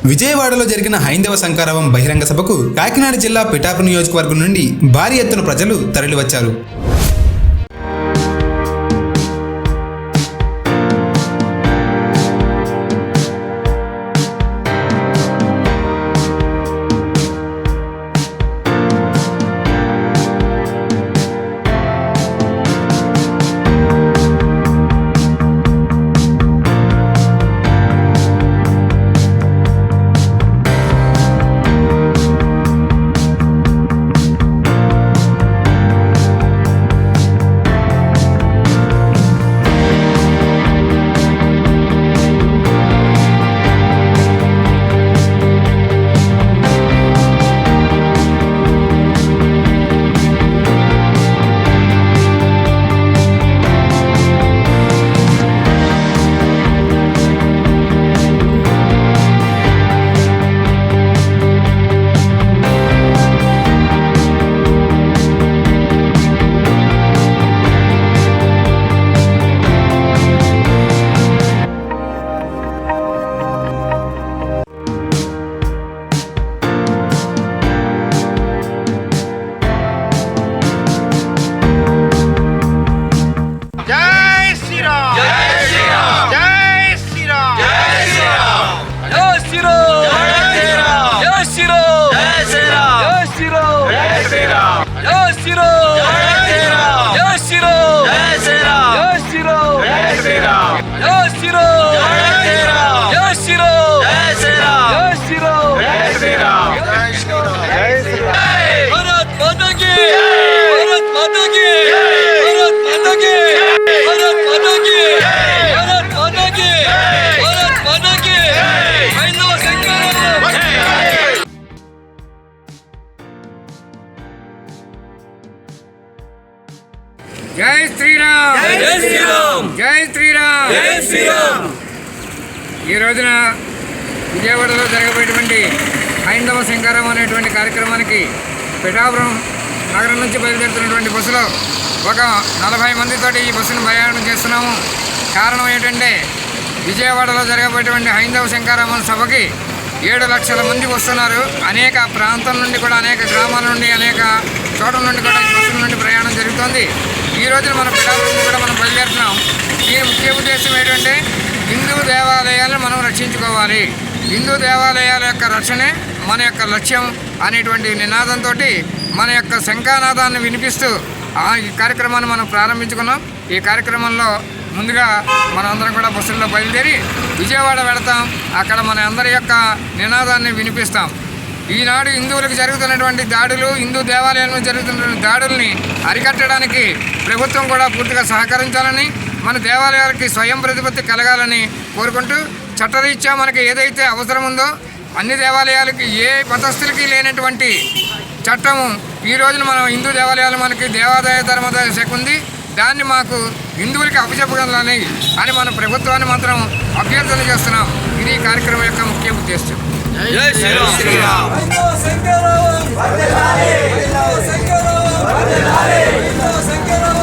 విజయవాడలో జరిగిన హైందవ శంకరావం బహిరంగ సభకు కాకినాడ జిల్లా పిఠాపురం నియోజకవర్గం నుండి భారీ ఎత్తున ప్రజలు తరలివచ్చారు. జై శ్రీరామ్, జై శ్రీరామ్, జై శ్రీరామ్, జై శ్రీరామ్. ఈ రోజున విజయవాడలో జరగబోయేటువంటి హైందవ శంకరావం అనేటువంటి కార్యక్రమానికి పిఠాపురం నగరం నుంచి బయలుదేరుతున్నటువంటి బస్సులో ఒక 40 మందితోటి ఈ బస్సును ప్రయాణం చేస్తున్నాము. కారణం ఏంటంటే విజయవాడలో జరగబోయేటువంటి హైందవ శంకరావం సభకి 7 లక్షల మంది వస్తున్నారు. అనేక ప్రాంతం నుండి కూడా, అనేక గ్రామాల నుండి, అనేక చోట్ల నుండి కూడా ఈ బస్సుల నుండి ప్రయాణం జరుగుతుంది. ఈ రోజున మన పిఠాపురం కూడా మనం బయలుదేరుతున్నాం. దీని ముఖ్య ఉద్దేశం ఏంటంటే హిందూ దేవాలయాలను మనం రక్షించుకోవాలి, హిందూ దేవాలయాల యొక్క రక్షణే మన యొక్క లక్ష్యం అనేటువంటి నినాదంతో మన యొక్క శంఖానాదాన్ని వినిపిస్తూ ఈ కార్యక్రమాన్ని మనం ప్రారంభించుకున్నాం. ఈ కార్యక్రమంలో ముందుగా మనందరం కూడా బస్సుల్లో బయలుదేరి విజయవాడ వెళతాం. అక్కడ మన అందరి యొక్క నినాదాన్ని వినిపిస్తాం. ఈనాడు హిందువులకు జరుగుతున్నటువంటి దాడులు, హిందూ దేవాలయాల్లో జరుగుతున్నటువంటి దాడుల్ని అరికట్టడానికి ప్రభుత్వం కూడా పూర్తిగా సహకరించాలని, మన దేవాలయాలకి స్వయం ప్రతిపత్తి కలగాలని కోరుకుంటూ, చట్టరీత్యా మనకి ఏదైతే అవసరం ఉందో అన్ని దేవాలయాలకి, ఏ మతస్థులకి లేనటువంటి చట్టము ఈ రోజున మనం హిందూ దేవాలయాలు మనకి దేవాదాయ ధర్మాదాయ శాఖ ఉంది, దాన్ని మాకు హిందువులకి అప్పచెప్పగలని అని మన ప్రభుత్వాన్ని మాత్రం అభ్యర్థన చేస్తున్నాం. ఇది ఈ కార్యక్రమం యొక్క ముఖ్య ఉద్దేశం. జై శ్రీరామ్. శంకరావం